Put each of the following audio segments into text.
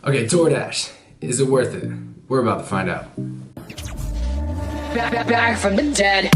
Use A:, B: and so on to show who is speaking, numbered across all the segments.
A: Okay, DoorDash, is it worth it? We're about to find out.
B: Back from the dead.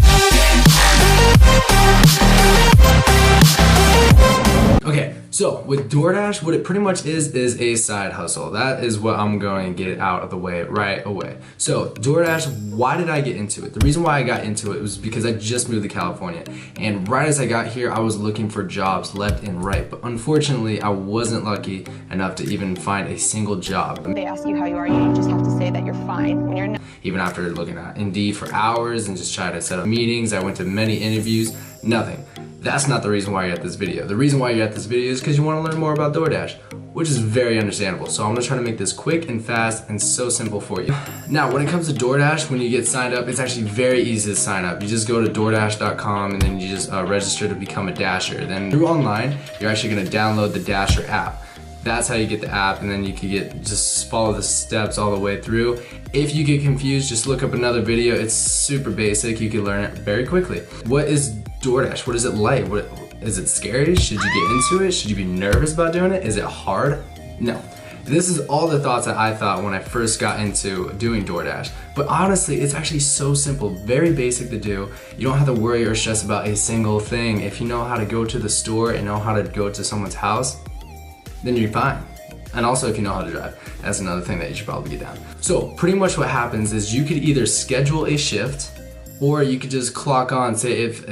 A: Okay, so with DoorDash, what it pretty much is a side hustle. That is what I'm going to get out of the way right away. So DoorDash, why did I get into it? The reason why I got into it was because I just moved to California. And right as I got here, I was looking for jobs left and right. But unfortunately, I wasn't lucky enough to even find a single job.
C: They ask you how you are, you just have to say that you're fine when you're not.
A: Even after looking at Indeed for hours and just trying to set up meetings, I went to many interviews, nothing. That's not the reason why you're at this video. The reason why you're at this video is because you want to learn more about DoorDash, which is very understandable. So I'm gonna try to make this quick and fast and so simple for you. Now, when it comes to DoorDash, when you get signed up, it's actually very easy to sign up. You just go to DoorDash.com and then you just register to become a Dasher. Then through online, you're actually gonna download the Dasher app. That's how you get the app, and then you can just follow the steps all the way through. If you get confused, just look up another video. It's super basic. You can learn it very quickly. What is DoorDash? What is it like? Is it scary? Should you get into it? Should you be nervous about doing it? Is it hard? No. This is all the thoughts that I thought when I first got into doing DoorDash. But honestly, it's actually so simple, very basic to do. You don't have to worry or stress about a single thing. If you know how to go to the store and know how to go to someone's house, then you're fine. And also if you know how to drive, that's another thing that you should probably get down. So pretty much what happens is you could either schedule a shift or you could just clock on, say if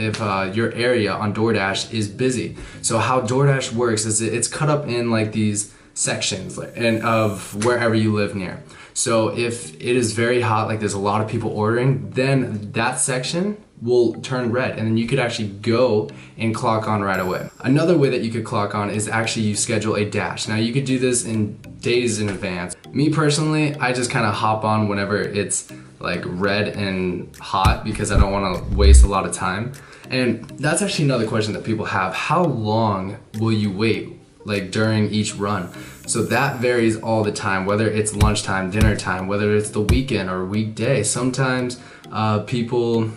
A: your area on DoorDash is busy. So how DoorDash works is it's cut up in like these sections and of wherever you live near. So if it is very hot, like there's a lot of people ordering, then that section will turn red and then you could actually go and clock on right away. Another way that you could clock on is actually you schedule a dash. Now you could do this in days in advance. Me personally, I just kind of hop on whenever it's like red and hot because I don't want to waste a lot of time. And that's actually another question that people have. How long will you wait like during each run? So that varies all the time, whether it's lunchtime, dinner time, whether it's the weekend or weekday. Sometimes people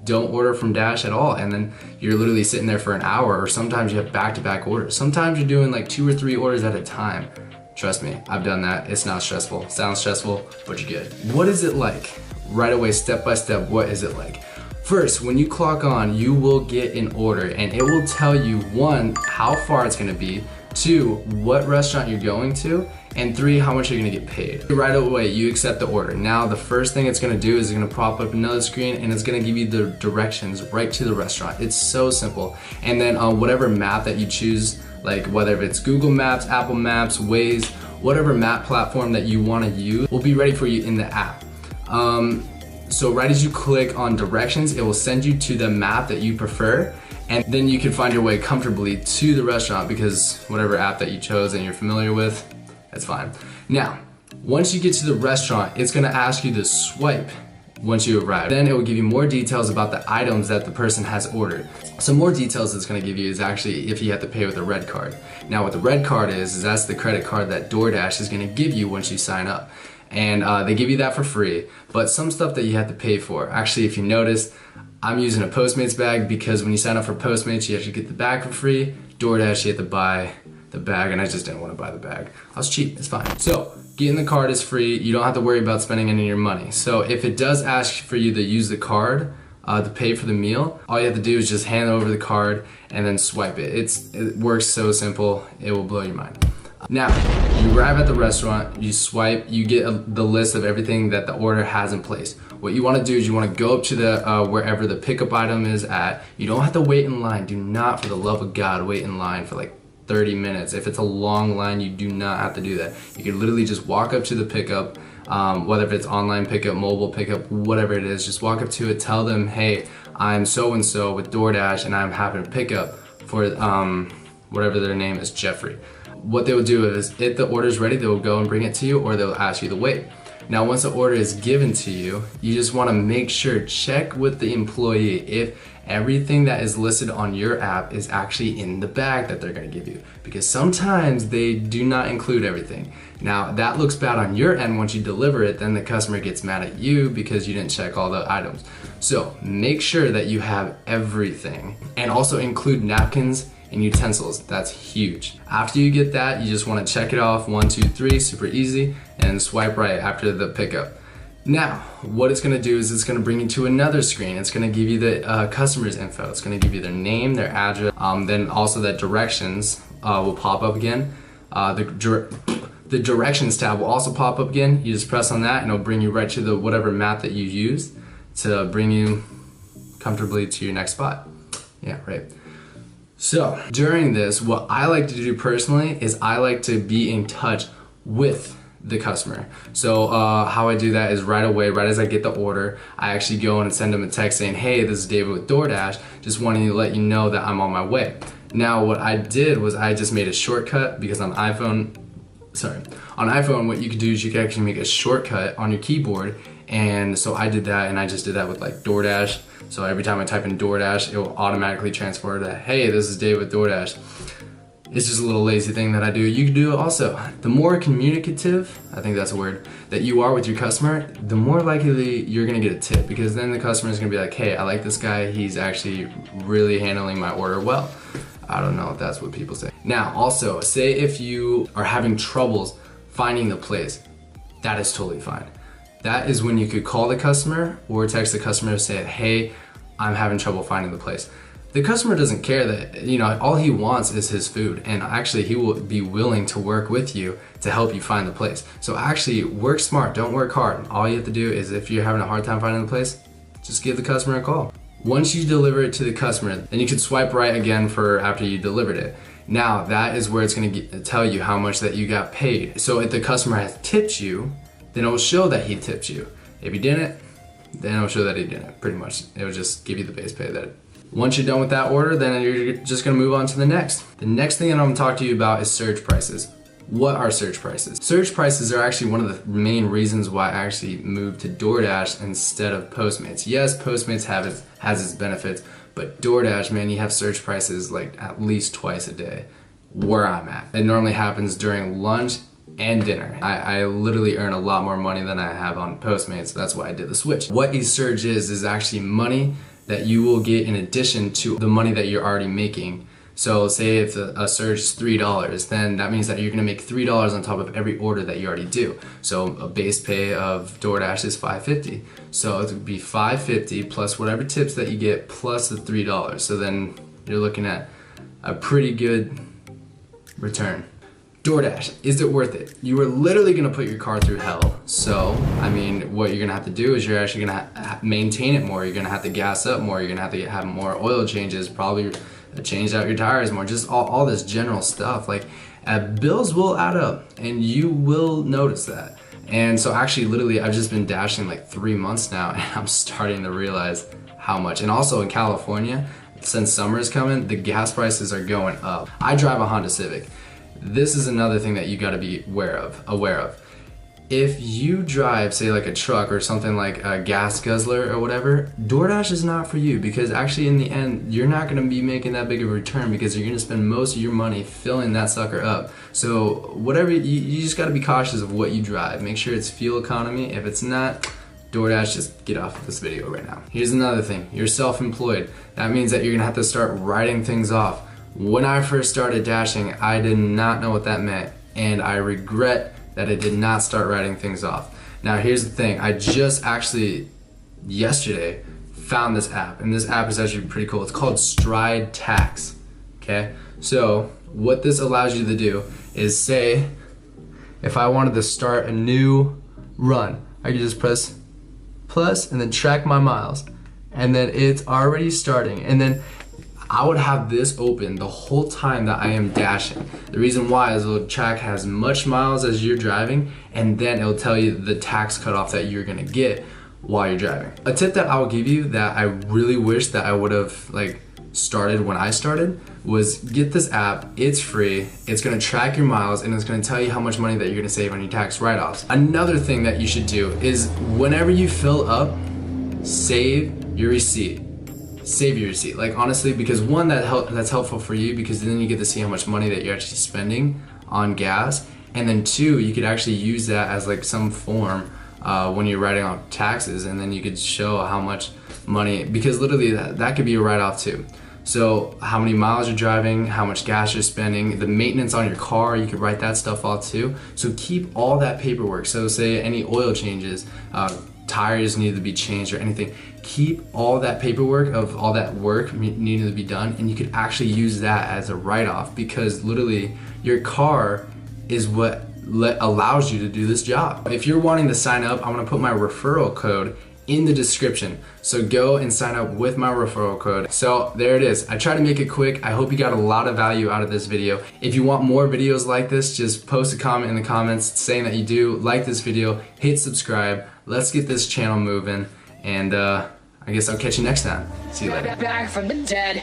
A: don't order from Dash at all, and then you're literally sitting there for an hour, or sometimes you have back-to-back orders. Sometimes you're doing like 2 or 3 orders at a time. Trust me, I've done that. It's not stressful. Sounds stressful, but you're good. What is it like? Right away, step by step, what is it like? First, when you clock on, you will get an order, and it will tell you 1, how far it's gonna be, 2, what restaurant you're going to, and 3, how much you're gonna get paid. Right away, you accept the order. Now, the first thing it's gonna do is it's gonna pop up another screen and it's gonna give you the directions right to the restaurant. It's so simple. And then on whatever map that you choose, like whether it's Google Maps, Apple Maps, Waze, whatever map platform that you wanna use will be ready for you in the app. So right as you click on directions, it will send you to the map that you prefer, and then you can find your way comfortably to the restaurant because whatever app that you chose and you're familiar with, that's fine. Now, once you get to the restaurant, it's gonna ask you to swipe once you arrive. Then it will give you more details about the items that the person has ordered. Some more details it's gonna give you is actually if you have to pay with a red card. Now what the red card is that's the credit card that DoorDash is gonna give you once you sign up. And they give you that for free, but some stuff that you have to pay for. Actually, if you notice, I'm using a Postmates bag because when you sign up for Postmates, you actually get the bag for free. DoorDash, you have to buy the bag, and I just didn't want to buy the bag. I was cheap, it's fine. So, getting the card is free. You don't have to worry about spending any of your money. So if it does ask for you to use the card to pay for the meal, all you have to do is just hand over the card and then swipe it. It works so simple, it will blow your mind. Now, you arrive at the restaurant, you swipe, you get the list of everything that the order has in place. What you want to do is you want to go up to the wherever the pickup item is at. You don't have to wait in line. Do not, for the love of God, wait in line for like 30 minutes. If it's a long line, you do not have to do that. You can literally just walk up to the pickup, whether if it's online pickup, mobile pickup, whatever it is, just walk up to it, tell them, hey, I'm so-and-so with DoorDash and I'm having a pickup for whatever their name is, Jeffrey. What they will do is, if the order is ready, they will go and bring it to you, or they'll ask you to wait. Now, once the order is given to you, you just want to make sure, check with the employee if everything that is listed on your app is actually in the bag that they're going to give you, because sometimes they do not include everything. Now, that looks bad on your end. Once you deliver it, then the customer gets mad at you because you didn't check all the items. So make sure that you have everything, and also include napkins and utensils. That's huge. After you get that, you just want to check it off 1, 2, 3, super easy, and swipe right after the pickup. Now, what it's going to do is it's going to bring you to another screen. It's going to give you the customer's info. It's going to give you their name, their address, then also that directions will pop up again. The directions tab will also pop up again. You just press on that and it'll bring you right to the whatever map that you used to bring you comfortably to your next spot. Yeah, right. So during this, what I like to do personally is I like to be in touch with the customer. So how I do that is right away, right as I get the order, I actually go in and send them a text saying, hey, this is David with DoorDash, just wanting to let you know that I'm on my way. Now what I did was I just made a shortcut because on iPhone, what you could do is you could actually make a shortcut on your keyboard, and so I did that, and I just did that with like DoorDash. So every time I type in DoorDash, it will automatically transfer to, hey, this is Dave with DoorDash. It's just a little lazy thing that I do. You can do it also. The more communicative, I think that's a word, that you are with your customer, the more likely you're gonna get a tip, because then the customer is gonna be like, hey, I like this guy, he's actually really handling my order well. I don't know if that's what people say. Now, also, say if you are having troubles finding the place, that is totally fine. That is when you could call the customer or text the customer and say, hey, I'm having trouble finding the place. The customer doesn't care that, you know, all he wants is his food, and actually he will be willing to work with you to help you find the place. So actually work smart, don't work hard. All you have to do is, if you're having a hard time finding the place, just give the customer a call. Once you deliver it to the customer, then you can swipe right again for after you delivered it. Now that is where it's gonna tell you how much that you got paid. So if the customer has tipped you, then it will show that he tipped you. If he didn't, then it'll show that he didn't, pretty much. It'll just give you the base pay that. Once you're done with that order, then you're just gonna move on to the next. The next thing that I'm gonna talk to you about is surge prices. What are surge prices? Surge prices are actually one of the main reasons why I actually moved to DoorDash instead of Postmates. Yes, Postmates has its benefits, but DoorDash, man, you have surge prices like at least twice a day where I'm at. It normally happens during lunch and dinner. I literally earn a lot more money than I have on Postmates, so that's why I did the switch. What a surge is actually money that you will get in addition to the money that you're already making. So say if a surge is $3, then that means that you're gonna make $3 on top of every order that you already do. So a base pay of DoorDash is $5.50. So it would be $5.50 plus whatever tips that you get plus the $3. So then you're looking at a pretty good return. DoorDash, is it worth it? You are literally gonna put your car through hell. So, I mean, what you're gonna have to do is you're actually gonna maintain it more. You're gonna have to gas up more. You're gonna have to have more oil changes, probably change out your tires more, just all this general stuff. Like, bills will add up and you will notice that. And so actually, literally, I've just been dashing like 3 months now, and I'm starting to realize how much. And also in California, since summer is coming, the gas prices are going up. I drive a Honda Civic. This is another thing that you gotta be aware of. If you drive, say like a truck or something like a gas guzzler or whatever, DoorDash is not for you, because actually in the end, you're not gonna be making that big of a return, because you're gonna spend most of your money filling that sucker up. So whatever, you just gotta be cautious of what you drive. Make sure it's fuel economy. If it's not, DoorDash, just get off of this video right now. Here's another thing, you're self-employed. That means that you're gonna have to start writing things off. When I first started dashing, I did not know what that meant, and I regret that I did not start writing things off. Now here's the thing, I just actually yesterday found this app, and this app is actually pretty cool. It's called Stride Tax, okay? So what this allows you to do is, say if I wanted to start a new run, I could just press plus and then track my miles, and then it's already starting, and then I would have this open the whole time that I am dashing. The reason why is it'll track as much miles as you're driving, and then it'll tell you the tax cutoff that you're gonna get while you're driving. A tip that I will give you that I really wish that I would have like started when I started was get this app. It's free. It's gonna track your miles, and it's gonna tell you how much money that you're gonna save on your tax write-offs. Another thing that you should do is whenever you fill up, save your receipt. Save your receipt, like honestly, because one, that's helpful for you, because then you get to see how much money that you're actually spending on gas, and then two, you could actually use that as like some form when you're writing off taxes, and then you could show how much money, because literally that could be a write-off too. So how many miles you're driving, how much gas you're spending, the maintenance on your car, you could write that stuff all too. So keep all that paperwork. So say any oil changes, tires need to be changed or anything. Keep all that paperwork of all that work needing to be done, and you could actually use that as a write-off, because literally your car is what allows you to do this job. If you're wanting to sign up, I'm gonna put my referral code in the description. So go and sign up with my referral code. So there it is. I try to make it quick. I hope you got a lot of value out of this video. If you want more videos like this, just post a comment in the comments saying that you do like this video, hit subscribe. Let's get this channel moving, and I guess I'll catch you next time. See you later.
B: Back from the dead.